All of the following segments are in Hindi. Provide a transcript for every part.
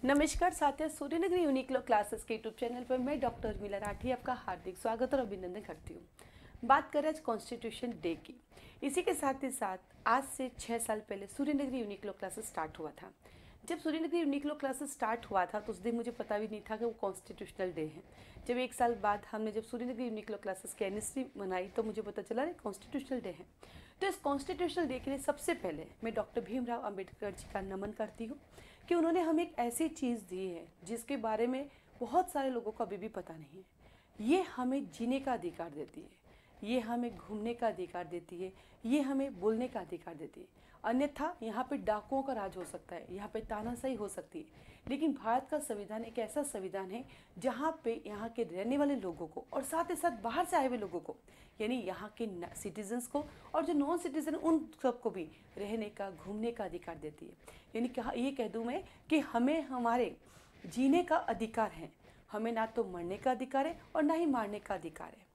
नमस्कार साथियों, सूर्यनगरी यूनिक लॉ क्लासेस के यूट्यूब चैनल पर मैं डॉक्टर उर्मिला राठी आपका हार्दिक स्वागत और अभिनंदन करती हूँ। बात करें आज कॉन्स्टिट्यूशन डे की। इसी के साथ ही साथ आज से 6 साल पहले Suryanagari unique law classes start हुआ था। जब Suryanagari unique law classes start हुआ था तो उस दिन मुझे पता भी नहीं था कि वो कॉन्स्टिट्यूशनल डे है। जब 1 साल बाद हमने जब सूर्यनगरी यूनिक लॉ क्लासेस की एनिवर्सरी मनाई तो मुझे पता चला कॉन्स्टिट्यूशनल डे है। तो इस कॉन्स्टिट्यूशनल डे के लिए सबसे पहले मैं डॉक्टर भीमराव अंबेडकर जी का नमन करती हूँ कि उन्होंने हमें एक ऐसी चीज़ दी है जिसके बारे में बहुत सारे लोगों को अभी भी पता नहीं है। ये हमें जीने का अधिकार देती है, ये हमें घूमने का अधिकार देती है, ये हमें बोलने का अधिकार देती है। अन्यथा यहाँ पे डाकुओं का राज हो सकता है, यहाँ पे तानाशाही हो सकती है। लेकिन भारत का संविधान एक ऐसा संविधान है जहाँ पे यहाँ के रहने वाले लोगों को और साथ ही साथ बाहर से आए हुए लोगों को, यानी यहाँ के सिटीजन्स को और जो नॉन सिटीजन उन सबको भी रहने का घूमने का अधिकार देती है। यानी कहा ये कह दूँ मैं कि हमें हमारे जीने का अधिकार है, हमें ना तो मरने का अधिकार है और ना ही मारने का अधिकार है।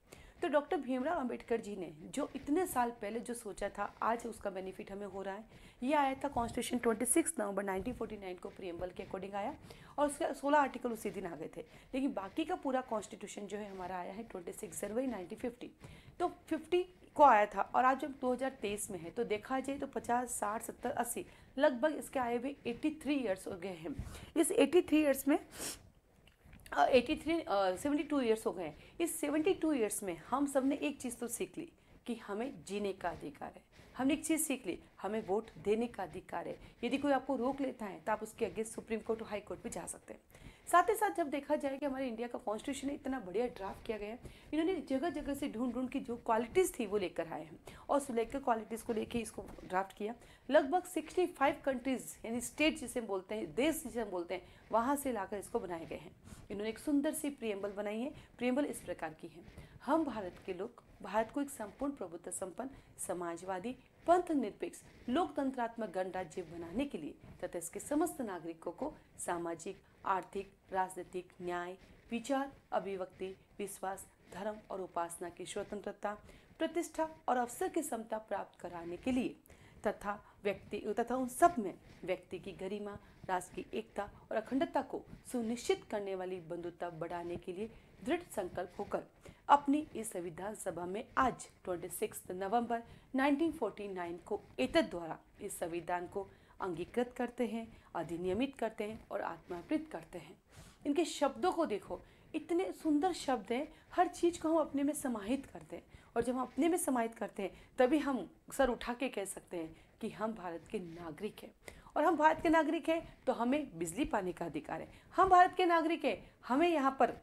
तो डॉक्टर भीमराव अंबेडकर जी ने जो इतने साल पहले जो सोचा था, आज उसका बेनिफिट हमें हो रहा है। ये आया था कॉन्स्टिट्यूशन 26 नवंबर 1949 को प्रीएम्बल के अकॉर्डिंग आया और उसके 16 आर्टिकल उसी दिन आ गए थे। लेकिन बाकी का पूरा कॉन्स्टिट्यूशन जो है हमारा आया है 26 जनवरी 1950। तो 50 को आया था और आज जब 2023 में है तो देखा जाए तो 50, 60, 70, 80 लगभग इसके आए हुए 83 ईयर्स हो गए हैं। इस 83 ईयर्स में 72 ईयर्स हो गए। इस 72 ईयर्स में हम सब ने एक चीज़ तो सीख ली कि हमें जीने का अधिकार है। हमने एक चीज़ सीख ली, हमें वोट देने का अधिकार है। यदि कोई आपको रोक लेता है तो आप उसके अगेंस्ट सुप्रीम कोर्ट और हाई कोर्ट भी जा सकते हैं। साथ ही साथ जब देखा जाए कि हमारे इंडिया का कॉन्स्टिट्यूशन इतना बढ़िया ड्राफ्ट किया गया है, इन्होंने जगह जगह से ढूंढ ढूंढ की जो क्वालिटीज़ थी वो लेकर आए हैं और सिलेक्टेड क्वालिटीज़ को लेकर इसको ड्राफ्ट किया। लगभग 65 कंट्रीज़ यानी स्टेट जिसे हम बोलते हैं, देश जिसे हम बोलते हैं, वहाँ से लाकर इसको बनाए गए हैं। इन्होंने एक सुंदर सी प्रीएम्बल बनाई है। प्रीएम्बल इस प्रकार की है: हम भारत के लोग भारत को एक संपूर्ण प्रभुत्व संपन्न समाजवादी पंथ निरपेक्ष लोकतंत्रात्मक गणराज्य बनाने के लिए तथा इसके समस्त नागरिकों को सामाजिक, आर्थिक, राजनीतिक न्याय, विचार, अभिव्यक्ति, विश्वास, धर्म और उपासना की स्वतंत्रता, प्रतिष्ठा और अवसर की समता प्राप्त कराने के लिए तथा उन सब में व्यक्ति की गरिमा, राष्ट्र की एकता और अखंडता को सुनिश्चित करने वाली बंधुता बढ़ाने के लिए दृढ़ संकल्प होकर अपनी इस संविधान सभा में आज 26 नवंबर 1949 को एतद द्वारा इस संविधान को अंगीकृत करते हैं, अधिनियमित करते हैं और आत्मार्पित करते हैं। इनके शब्दों को देखो, इतने सुंदर शब्द हैं। हर चीज़ को हम अपने में समाहित करते हैं और जब हम अपने में समाहित करते हैं तभी हम सर उठा के कह सकते हैं कि हम भारत के नागरिक हैं। और हम भारत के नागरिक हैं तो हमें बिजली पाने का अधिकार है। हम भारत के नागरिक हैं, हमें यहाँ पर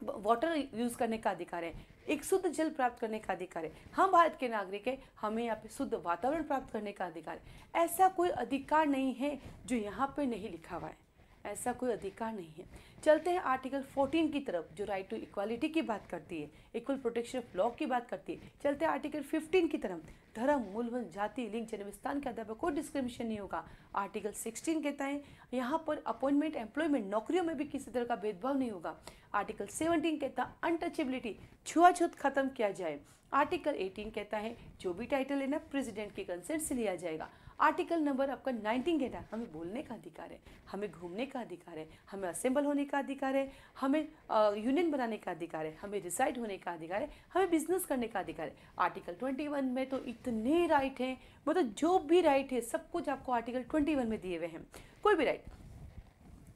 वाटर यूज़ करने का अधिकार है, एक शुद्ध जल प्राप्त करने का अधिकार है। हम भारत के नागरिक हैं, हमें यहाँ पे शुद्ध वातावरण प्राप्त करने का अधिकार है। ऐसा कोई अधिकार नहीं है जो यहाँ पे नहीं लिखा हुआ है, ऐसा कोई अधिकार नहीं है। चलते हैं आर्टिकल 14 की तरफ जो राइट टू इक्वालिटी की बात करती है, इक्वल प्रोटेक्शन ऑफ लॉ की बात करती है। चलते हैं आर्टिकल 15 की तरफ, धर्म, मूलभूत जाति, लिंग, जन्म स्थान के आधार पर कोई डिस्क्रिमिनेशन नहीं होगा। आर्टिकल 16 कहता है यहाँ पर अपॉइंटमेंट, एम्प्लॉयमेंट, नौकरियों में भी किसी तरह का भेदभाव नहीं होगा। आर्टिकल 17 कहता है अनटचेबिलिटी, छुआछूत खत्म किया जाए। आर्टिकल 18 कहता है जो भी टाइटल है ना प्रेसिडेंट के कंसेंट से लिया जाएगा। आर्टिकल नंबर आपका 19 कहता है हमें बोलने का अधिकार है, हमें घूमने का अधिकार है, हमें असेंबल होने का अधिकार है, हमें यूनियन बनाने का अधिकार है, हमें रिसाइड होने का अधिकार है, हमें बिजनेस करने का अधिकार है। आर्टिकल 21 में तो इतने राइट हैं, मतलब जो भी राइट है सब कुछ आपको आर्टिकल 21 में दिए हुए हैं। कोई भी राइट,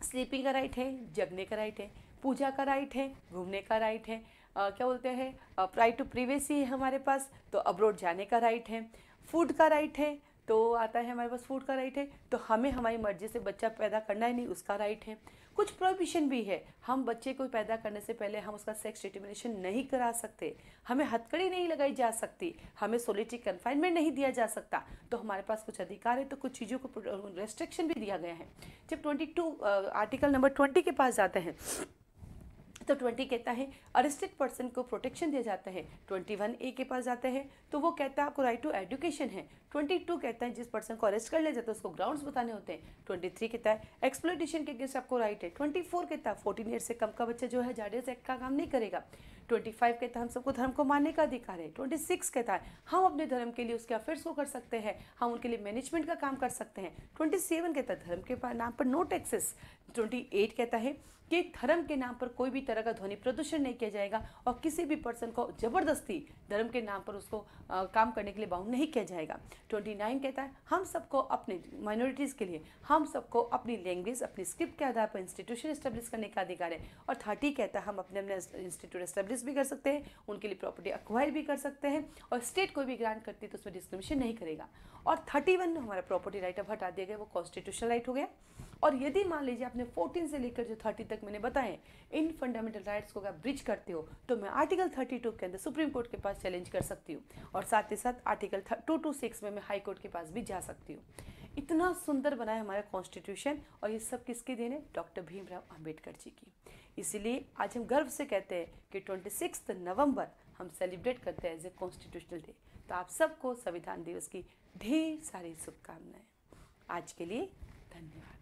स्लीपिंग का राइट है, जगने का राइट है, पूजा का राइट है, घूमने का राइट है, क्या बोलते हैं राइट टू प्रिवेसी है हमारे पास, तो अब्रॉड जाने का राइट है, फूड का राइट है, तो आता है हमारे पास फूड का राइट है, तो हमें हमारी मर्जी से बच्चा पैदा करना ही नहीं, उसका राइट है। कुछ प्रोहिबिशन भी है, हम बच्चे को पैदा करने से पहले हम उसका सेक्स डिटर्मिनेशन नहीं करा सकते, हमें हथकड़ी नहीं लगाई जा सकती, हमें सोलिटरी कन्फाइनमेंट नहीं दिया जा सकता। तो हमारे पास कुछ अधिकार है, तो कुछ चीज़ों को रेस्ट्रिक्शन भी दिया गया है। जब 22 आर्टिकल नंबर 20 के पास जाते हैं तो 20 कहता है अरेस्टेड पर्सन को प्रोटेक्शन दिया जाता है। 21A के पास जाते हैं तो वो कहता है आपको राइट टू एजुकेशन है। 22 कहता है जिस पर्सन को अरेस्ट कर लिया जाता है उसको ग्राउंड्स बताने होते हैं। 23 कहता है एक्सप्लॉयटेशन के अगेंस्ट आपको राइट है। 24 कहता है 14 ईयर से कम का बच्चा जो है जाडेज एक्ट का काम नहीं करेगा। 25 कहता है हम सबको धर्म को मानने का अधिकार है। 26 कहता है हम अपने धर्म के लिए उसके अफेयर्स को कर सकते हैं, हम उनके लिए मैनेजमेंट का काम कर सकते हैं। 27 कहता है धर्म के नाम पर नो टैक्सेस। 28 कहता है कि धर्म के नाम पर कोई भी तरह का ध्वनि प्रदूषण नहीं किया जाएगा और किसी भी पर्सन को जबरदस्ती धर्म के नाम पर उसको काम करने के लिए बाउंड नहीं किया जाएगा। 29 कहता है हम सबको अपने माइनॉरिटीज़ के लिए हम सबको अपनी लैंग्वेज अपनी स्क्रिप्ट के आधार पर इंस्टीट्यूशन एस्टेब्लिश करने का अधिकार है। और 30 कहता है हम अपने अपने इंस्टीट्यूट एस्टेब्लिश भी कर सकते हैं, उनके लिए प्रॉपर्टी अक्वायर भी कर सकते हैं और स्टेट कोई भी ग्रांट करती है तो उसमें डिस्क्रिमिनेशन नहीं करेगा। और 31 हमारा प्रॉपर्टी राइट अब हटा दिया गया, वो कॉन्स्टिट्यूशनल राइट हो गया। और यदि मान लीजिए आपने 14 से लेकर जो 30 तक मैंने बताए इन फंडामेंटल राइट्स को अगर ब्रीच करते हो तो मैं आर्टिकल 32 के अंदर सुप्रीम कोर्ट के पास चैलेंज कर सकती हूँ और साथ ही साथ आर्टिकल 226 में मैं हाई कोर्ट के पास भी जा सकती हूँ। इतना सुंदर बना है हमारा कॉन्स्टिट्यूशन और ये सब किसकी देन है? डॉक्टर भीमराव अंबेडकर जी की। इसीलिए आज हम गर्व से कहते हैं कि 26 नवंबर हम सेलिब्रेट करते हैं एज ए कॉन्स्टिट्यूशनल डे। तो आप सबको संविधान दिवस की ढेर सारी शुभकामनाएं। आज के लिए धन्यवाद।